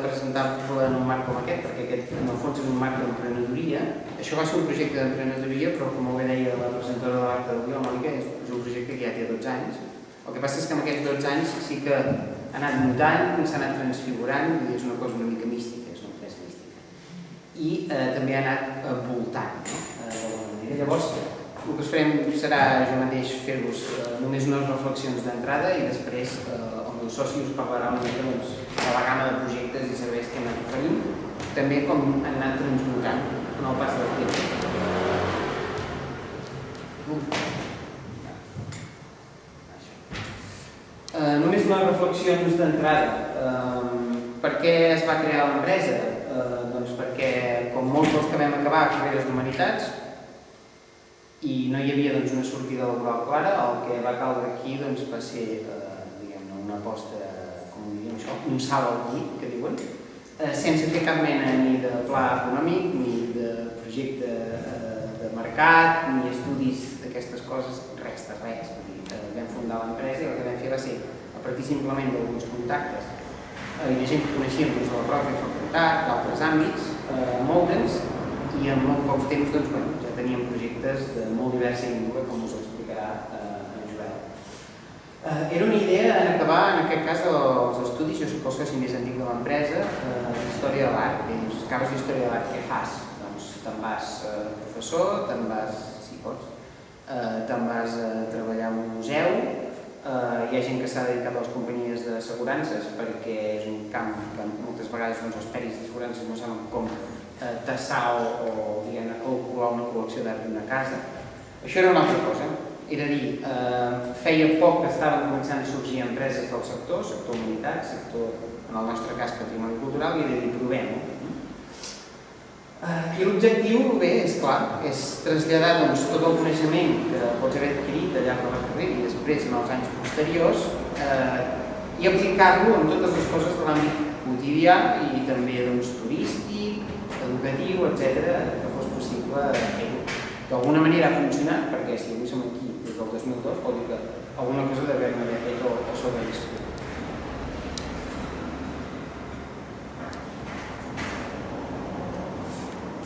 presentar-lo en un marc com aquest, perquè aquest en el fons és un marc d'emprenedoria. Això va ser un projecte d'emprenedoria, però com bé deia la presentadora de l'acte d'avui, la Mònica, és un projecte que ja té 12 anys. El que passa és que en aquests 12 anys sí que ha anat mutant, s'ha anat transfigurant, i és una cosa una mica mística, és una empresa mística. I també ha anat voltant, no? Llavors, el que us farem serà jo mateix fer-vos només unes reflexions d'entrada i després el meu soci us parlarà una mica de la gamma de projectes i serveis que hem anat oferint, també com han anat transmutant en el pas del temps. Només unes reflexions d'entrada. Per què es va crear l'empresa? Doncs perquè, com molts dels que vam acabar carreres d'humanitats, i no hi havia una sortida laboral clara, el que va caldre aquí va ser una aposta, com ho diríem això, un salt al llit, que diuen, sense fer cap mena ni de pla econòmic, ni de projecte de mercat, ni estudis d'aquestes coses, res de res. Vam fundar l'empresa i el que vam fer va ser, a partir simplement d'alguns contactes i de gent que coneixíem de la pròpia facultat, d'altres àmbits, moure'ns, i en molt poc temps ja teníem projectes de molt diversa índole, com us explicarà en Joel. Era una idea en acabar, en aquest cas, els estudis, jo soc el soci més antic de l'empresa, d'Història de l'Art. Dius, acabes d'Història de l'Art, què fas? Doncs te'n vas professor, te'n vas, si pots, te'n vas a treballar en un museu, hi ha gent que s'ha dedicat a les companyies d'assegurances perquè és un camp que moltes vegades els peris d'assegurances no saben com tassar o calcular una col·lecció d'art d'una casa. Això era una altra cosa. Era a dir, feia poc que estaven començant a sorgir empreses del sector humanitat, sector, en el nostre cas, patrimoni cultural, i era a dir, provem-ho. I l'objectiu, bé, és clar, és traslladar tot el coneixement que pots haver adquirit al llarg de la carrera i després en els anys posteriors i aplicar-lo en totes les coses de l'àmbit quotidià i també turístic, educatiu, etc., que fos possible fer-ho. D'alguna manera ha funcionat, perquè si avui som aquí des del 2002, vol dir que alguna cosa devem haver fet o sobreviscut.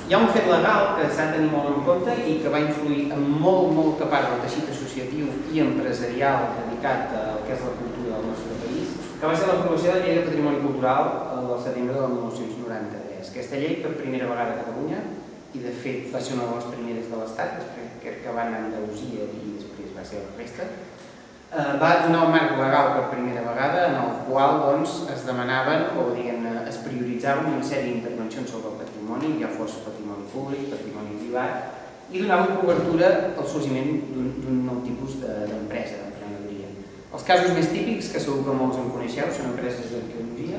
Hi ha un fet legal que s'ha de tenir molt en compte i que va influir en molta part del teixit associatiu i empresarial dedicat al que és la cultura del nostre país, que va ser l'aprovació de la Llei de Patrimoni Cultural el setembre del 1993. Aquesta llei, per primera vegada a Catalunya, i de fet va ser una de les primeres de l'Estat, després que van a Andalusia i després va ser la resta, va donar un marc legal per primera vegada en el qual es demanaven o es prioritzaven una sèrie d'intervencions sobre el patrimoni, ja fos patrimoni públic, patrimoni privat, i donaven cobertura al sorgiment d'un nou tipus d'empresa, d'emprenedoria. Els casos més típics, que segur que molts en coneixeu, són empreses d'arqueologia,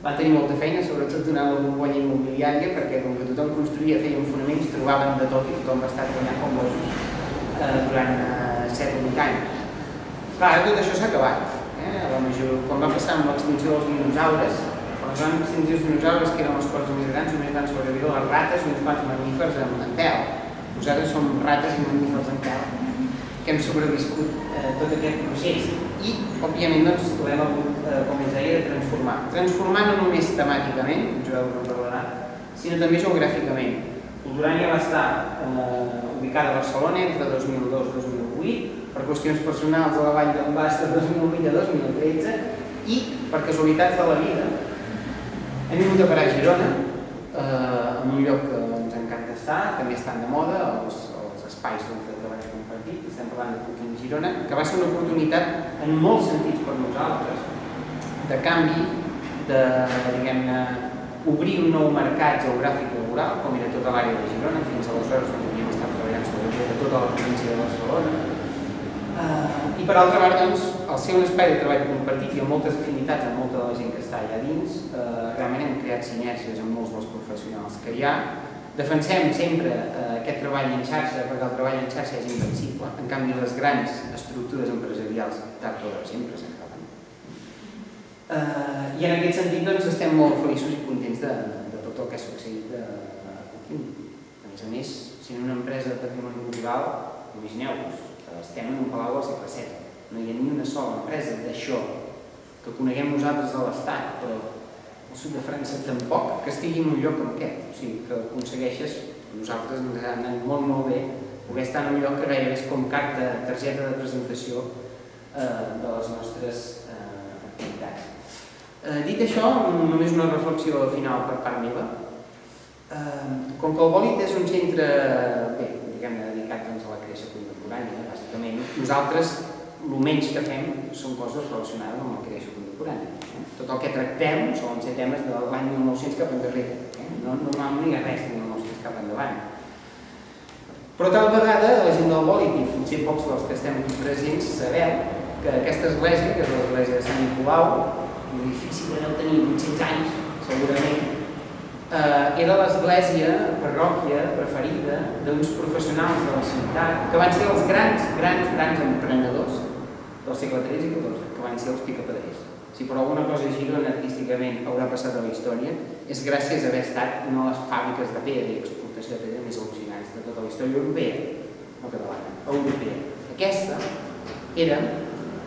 van tenir molta feina, sobretot durant la bombolla immobiliària, perquè com que tothom construïa, feien fonaments, trobaven de tot i tothom va estar treballant com bojos durant 7 o 8 anys. Clar, tot això s'ha acabat. Quan va passar amb l'extinció dels dinosaures, quan es van extingir els dinosaures, que eren les coses més grans, només van sobreviure les rates i uns quants mamífers en pèl. Nosaltres som rates i mamífers en pèl, que hem sobreviscut tot aquest procés. I, òbviament, l'hem hagut, com ens deia, de transformar. Transformar no només temàticament, Joel no parlarà, sinó també geogràficament. L'Urània va estar ubicada a Barcelona entre 2002 i 2008, per qüestions personals a la Vall d'en Bas de 2008 a 2013 i, per casualitats de la vida, hem vingut a parar a Girona, en un lloc que ens encanta estar, també estan de moda, els espais de treball compartit, estem parlant de Cooking Girona, que va ser una oportunitat en molts sentits per nosaltres, de canvi, de, diguem-ne, obrir un nou mercat geogràfic laboral, com era tota l'àrea de Girona, fins aleshores on havíem estat treballant sobretot a tota la província de Barcelona. I per altra part, al ser un espai de treball compartit i amb moltes afinitats amb molta de la gent que està allà dins, realment hem creat sinergies amb molts dels professionals que hi ha. Defensem sempre aquest treball en xarxa, perquè el treball en xarxa és invencible. En canvi, les grans estructures empresarials tard o d'hora sempre s'acaben. I en aquest sentit estem molt feliços i contents de tot el que ha succeït a Cooking. A més, si en una empresa de patrimoni cultural, imagineu-vos, estem en un palau del segle VII. No hi ha ni una sola empresa d'això que coneguem nosaltres a l'Estat, però els sud de França tampoc, que estigui en un lloc com aquest. O sigui, que aconsegueixes, nosaltres ens ha anat molt bé, poder estar en un lloc que gairebé és com targeta de presentació de les nostres activitats. Dit això, només una reflexió final per part meva. Com que el Bòlit és un centre dedicat a la creació contemporània, bàsicament, nosaltres el menys que fem són coses relacionades amb la creació contemporània. Tot el que tractem solen ser temes de l'any 1900 cap endarrere. No n'hi ha res de 1900 cap endavant. Però tal vegada la gent del Bòlit, i potser pocs dels que estem aquí presents, sabeu que aquesta església, que és l'església de Sant Nicolau, un edifici que deu tenir 800 anys, segurament, era l'església, parròquia preferida d'uns professionals de la ciutat que van ser els grans emprenedors del segle XIII i XIV, que van ser els picapedrers. Si per alguna cosa Girona artísticament haurà passat a la història, és gràcies a haver estat una de les fàbriques de pedra i exportació de pedra més al·lucinants de tota la història europea, no catalana, europea. Aquesta era,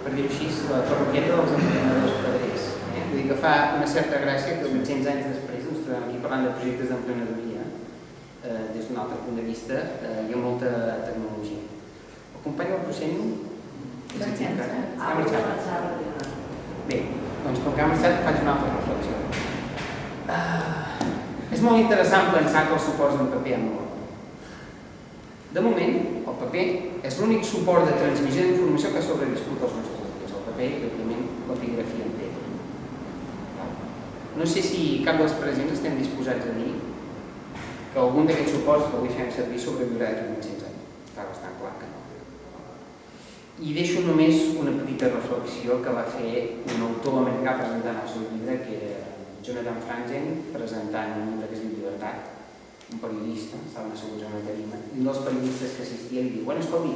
per dir-ho així, la parroquieta dels emprenedors pedrers. Vull dir que fa una certa gràcia que 800 anys després ens trobem aquí parlant de projectes d'emprenedoria des d'un altre punt de vista i amb molta tecnologia. El company del Procent ha marxat. Bé, doncs com que ha marxat faig una altra reflexió. És molt interessant pensar que els suports en paper han mort. De moment, el paper és l'únic suport de transmissió d'informació que ha sobreviscut als nostres dies. El paper i, òbviament, l'epigrafia en pedra. No sé si cap dels presents estem disposats a dir que algun d'aquests suports que avui fem servir sobreviurà d'aquí 800 anys. Està bastant clar que no. I deixo només una petita reflexió que va fer un autor americà presentant el seu llibre, que era Jonathan Franzen, presentant un llibre que es diu Llibertat, un periodista, estaven asseguts en una tarima, i un dels periodistes que assistia li diu: bueno, escolti,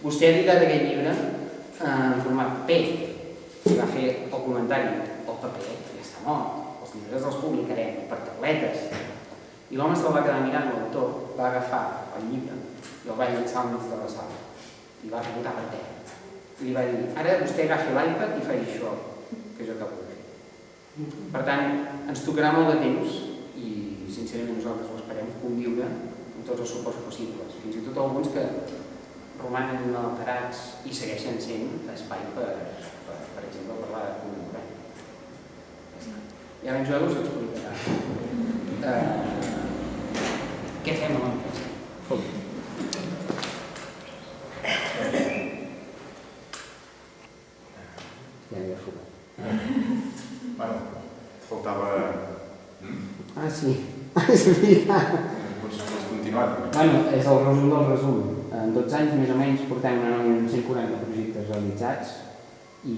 vostè ha editat aquest llibre en format paper, i va fer el comentari: el paper ja està mort, els llibres els publicarem per tauletes. I l'home se'l va quedar mirant, l'autor va agafar el llibre i el va llançar al mig de la sala i va rebotar per terra. I li va dir: ara vostè agafi l'iPad i faci això que jo acabo de fer. Per tant, ens tocarà molt de temps i sincerament nosaltres ho esperem conviure amb tots els suports possibles, fins i tot alguns que romanen inalterats i segueixen sent espai per exemple, parlar de contemporani. I ara en Joel us explicarà què fem amb l'empresa. Ja n'hi ha fugat. Bueno, faltava... Ah, sí. És veritat. Pots continuar. Bueno, és el resum del resum. En 12 anys, més o menys, portem una nòmina de 140 projectes realitzats i,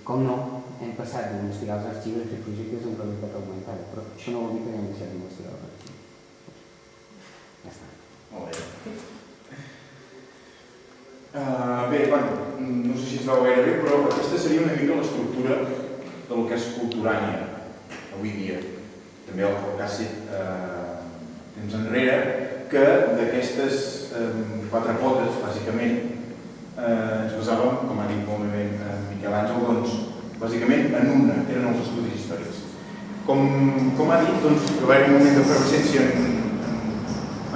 com no, hem passat d'investigar els arxius a fer projectes amb realitat augmentada, però això no vol dir que hem deixat d'investigar els arxius. Ja està. Molt bé. Bé, bueno, no sé si es veu gaire bé, però aquesta seria una mica l'estructura del que és Culturània avui dia. També el cas temps enrere, que d'aquestes 4 potes, bàsicament, ens basàvem, com ha dit molt bé Miquel Àngel, doncs, bàsicament en una, eren els estudis històrics. Com ha dit, doncs, que va haver un moment d'efervescència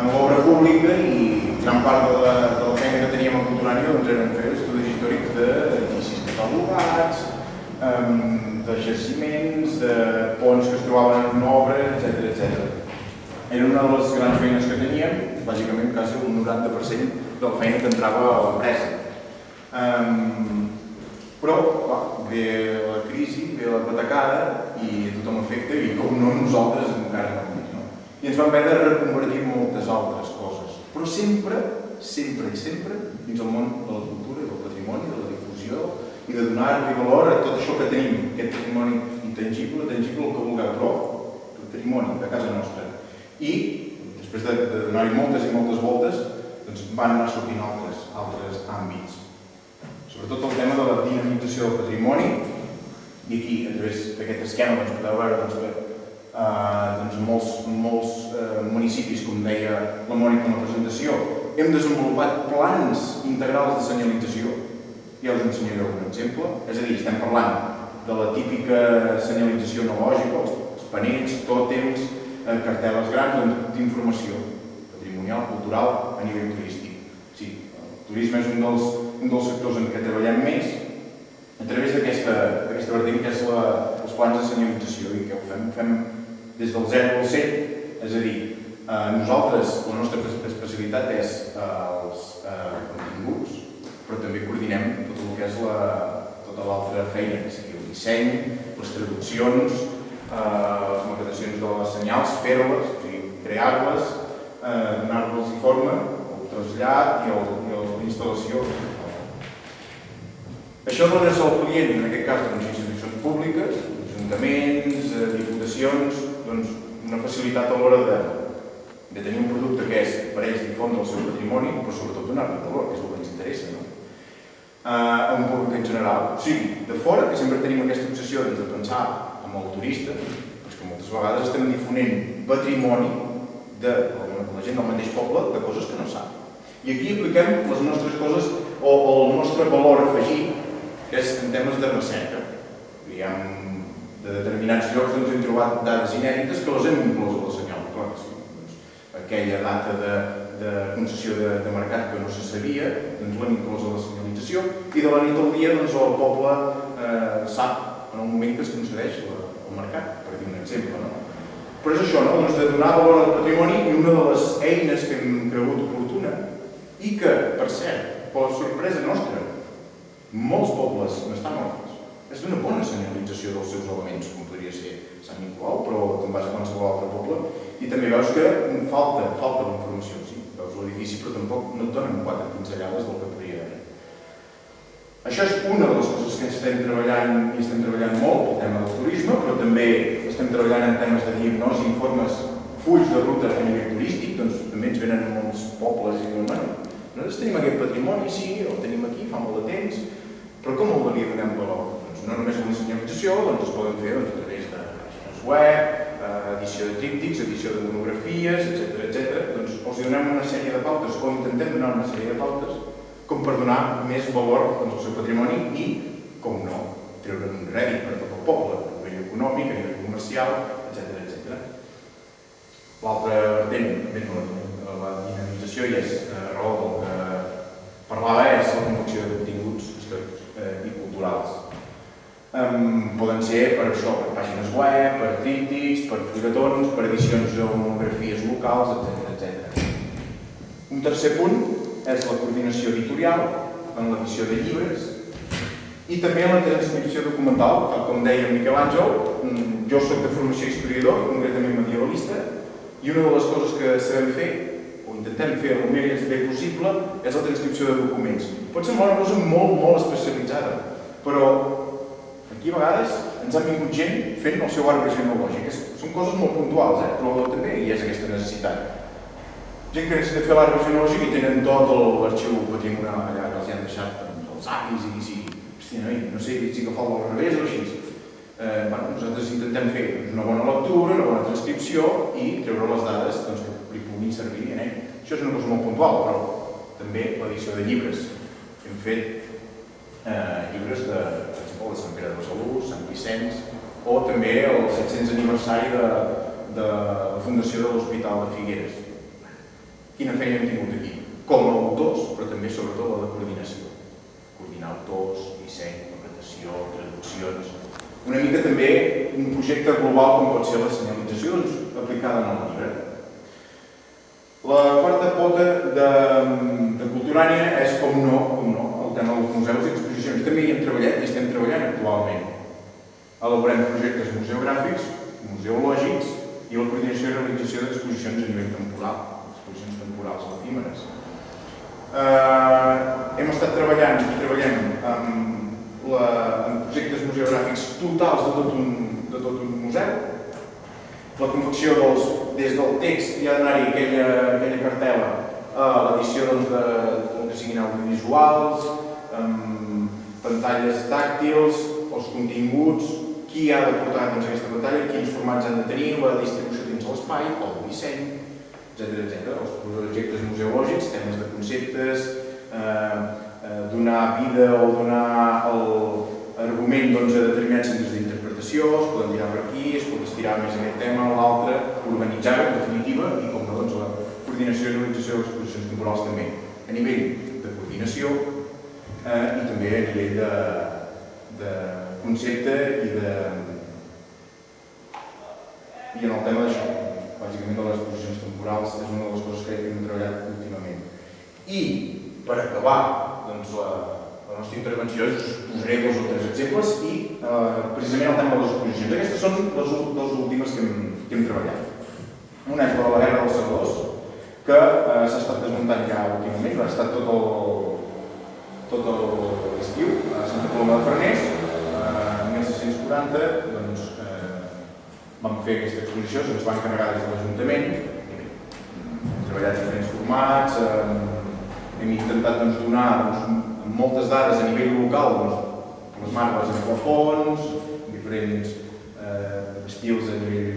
en l'obra pública i gran part de la feina que teníem a Culturània doncs, eren fer estudis històrics d'edificis catalogats, de jaciments, de ponts que es trobaven en una obra, etc. Era una de les grans feines que teníem, bàsicament quasi el 90% de la feina que entrava a l'empresa. Però, clar, ve la crisi, ve la patacada i tothom afecta i com no nosaltres encara no més, no? I ens vam haver de reconvertir en moltes altres coses, però sempre dins el món de la cultura i del patrimoni, de la difusió i de donar-li valor a tot això que tenim, aquest patrimoni intangible, tangible, el que vulgueu, però patrimoni de casa nostra. I després de donar-hi moltes i moltes voltes, doncs van anar sortint altres àmbits. Sobretot el tema de la dinamització del patrimoni, i aquí, a través d'aquest esquema, podeu veure que molts municipis, com deia la Mònica en la presentació, hem desenvolupat plans integrals de senyalització. Ja us ensenyaré un exemple. És a dir, estem parlant de la típica senyalització analògica, els panells, tòtems, cartel·les grans d'informació patrimonial, cultural, a nivell turístic. Sí, el turisme és un dels sectors en què treballem més a través d'aquesta vertent que és els plans de senyalització i que ho fem des del 0 al 100, és a dir, nosaltres, la nostra especialitat és els continguts, però també coordinem tot el que és tota l'altra feina, que sigui el disseny, les traduccions, les maquetacions de les senyals, fer-les, o sigui, crear-les, donar-los forma, el trasllat i l'instal·lació. Això dona al client, en aquest cas, institucions públiques, ajuntaments, diputacions, una facilitat a l'hora de tenir un producte que és per ells difondre el seu patrimoni, però sobretot donar-li valor, que és el que ens interessa, a un públic en general. O sigui, de fora, que sempre tenim aquesta obsessió de pensar en el turista, doncs que moltes vegades estem difonent patrimoni de la gent del mateix poble de coses que no sap. I aquí apliquem les nostres coses o el nostre valor afegit, que és en temes de recerca. De determinats llocs hem trobat dades inèdites que les hem inclòs a la senyal. Clar que sí. Aquella data de concessió de mercat que no se sabia, l'hem inclòs a la senyalització i de la nit al dia el poble sap en el moment que es concedeix el mercat, per dir un exemple. Però és això, de donar valor al patrimoni i una de les eines que hem cregut oportuna i que, per cert, per la sorpresa nostra, molts pobles n'estan orfes. És d'una bona senyalització dels seus elements, com podria ser Sant Nicolau, però te'n vas a qualsevol altre poble i també veus que falta d'informació. Sí, veus l'edifici, però tampoc no et donen 4 pinzellades del que podria haver. Això és una de les coses que estem treballant i estem treballant molt pel tema del turisme, però també estem treballant en temes de diagnosi, informes, fulls de ruta a nivell turístic, doncs també ens venen molts pobles i diuen, bueno, nosaltres tenim aquest patrimoni, sí, el tenim aquí, fa molt de temps, però com el donem valor? Doncs no només amb la senyalització, doncs es poden fer a través de pàgines web, edició de tríptics, edició de monografies, etc. Doncs els donem una sèrie de pautes, o intentem donar una sèrie de pautes, com per donar més valor al seu patrimoni i, com no, treure un rèdit per tot el poble, a nivell econòmic, a nivell comercial, etc. L'altra vertent, la dinamització, i és raó del que parlava, és la confecció de continguts històrics i culturals. Poden ser per això, per pàgines web, per tríptics, per fulletons, per edicions o monografies locals, etc. Un tercer punt és la coordinació editorial en l'edició de llibres i també en la transcripció documental, tal com deia Miquel Àngel. Jo soc de formació historiador, concretament medievalista, i una de les coses que sabem fer, o intentem fer el més bé possible, és la transcripció de documents. Pot semblar una cosa molt especialitzada, però aquí a vegades ens ha vingut gent fent el seu arbre genealògic. Són coses molt puntuals, però també hi és aquesta necessitat. Gent que necessita fer l'arbre genealògic i tenen tot l'arxiu patrimonial allà que els han deixat els avis i si, no sé, si que fa al revés o així. Nosaltres intentem fer una bona lectura, una bona transcripció i treure les dades que li puguin servir a ell. Això és una cosa molt puntual, però també l'edició de llibres. Hem fet llibres de Sant Pere de Besalú, Sant Vicenç, o també el 700 aniversari de la fundació de l'Hospital de Figueres. Quina feina hem tingut aquí? Com a autors, però també sobretot la de coordinació. Coordinar autors, disseny, maquetació, traduccions. Una mica també un projecte global com pot ser la senyalització aplicada en el llibre. La quarta pota de Culturània és, com no, el tema dels museus i exposicions. També hi hem treballat i estem treballant actualment. Elaborem projectes museogràfics, museològics i la coordinació i realització d'exposicions a nivell temporal, exposicions temporals o efímeres. Hem estat treballant i treballem en projectes museogràfics totals de tot un museu. La confecció des del text hi ha d'anar-hi aquella cartel·la a l'edició que siguin audiovisuals, pantalles tàctils, els continguts, qui ha de portar aquesta pantalla, quins formats han de tenir, la distribució dins l'espai, el disseny, etc. Els projectes museològics, temes de conceptes, donar vida o donar argument a determinats centres d'interpretació, es poden tirar per aquí, aquí, es pot estirar més aquest tema, l'altre, urbanitzar-ho, en definitiva, i com no, doncs, la coordinació i organització d'exposicions temporals també, a nivell de coordinació i també a nivell de concepte i en el tema d'això, bàsicament de les exposicions temporals, és una de les coses que hem treballat últimament. I, per acabar, doncs, la nostra intervenció, us posaré 2 o 3 exemples i precisament el tema de les exposicions. Aquestes són les últimes que hem treballat. Una és la Guerra dels Segadors, que s'ha estat desmuntant ja últimament, ha estat tot l'estiu a Santa Coloma de Farners. En 1640 doncs, vam fer aquesta exposició, se'ns va encarregar des de l'Ajuntament. Hem treballat diferents formats, hem intentat donar moltes dades a nivell local, les marques en plafons, diferents estils a nivell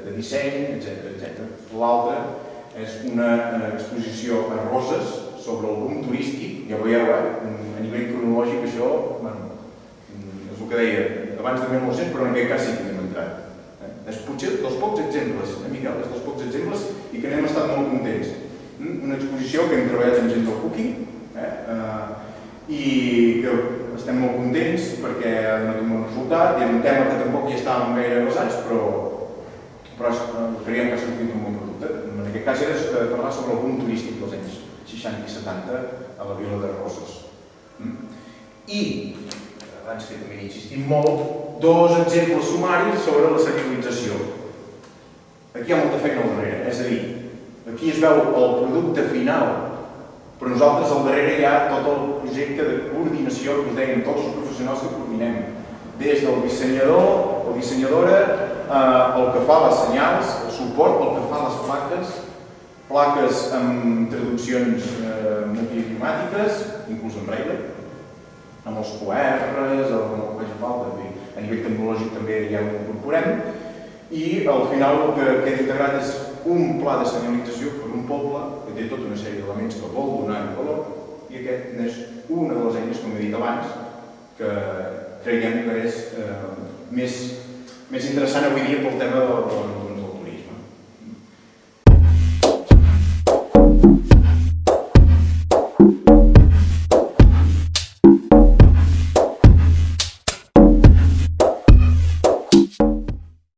de disseny, etc. L'altra és una exposició a Roses sobre el boom turístic. Ja veieu, a nivell cronològic això és el que deia, abans de 1900, però en aquest cas sí que hem entrat. És potser dels pocs exemples, Miquel, és dels pocs exemples i que n'hem estat molt contents. Una exposició que hem treballat amb gent del Cooking i que estem molt contents perquè ha donat un bon resultat i és un tema que tampoc hi estàvem gaire basats, però creiem que ha sortit un bon producte. En aquest cas era parlar sobre el boom turístic dels anys 60 i 70 a la Vila de Roses. I, abans que també hi insistim molt, 2 exemples sumaris sobre la serialització. Aquí hi ha molta feina al darrere, és a dir, aquí es veu el producte final, però nosaltres al darrere hi ha tot el projecte de coordinació que us deien tots els professionals que coordinem, des del dissenyador o dissenyadora, el que fa les senyals, el suport, el que fa les plaques amb traduccions multidiomàtiques, inclús en braille, amb els QRs, amb el que faci falta, a nivell tecnològic també ja ho incorporem, i al final el que queda integrat és un pla de senyalització per un poble que té tota una sèrie d'elements que vol donar un valor, i aquest és una de les eines, com he dit abans, que creiem que és més interessant avui dia pel tema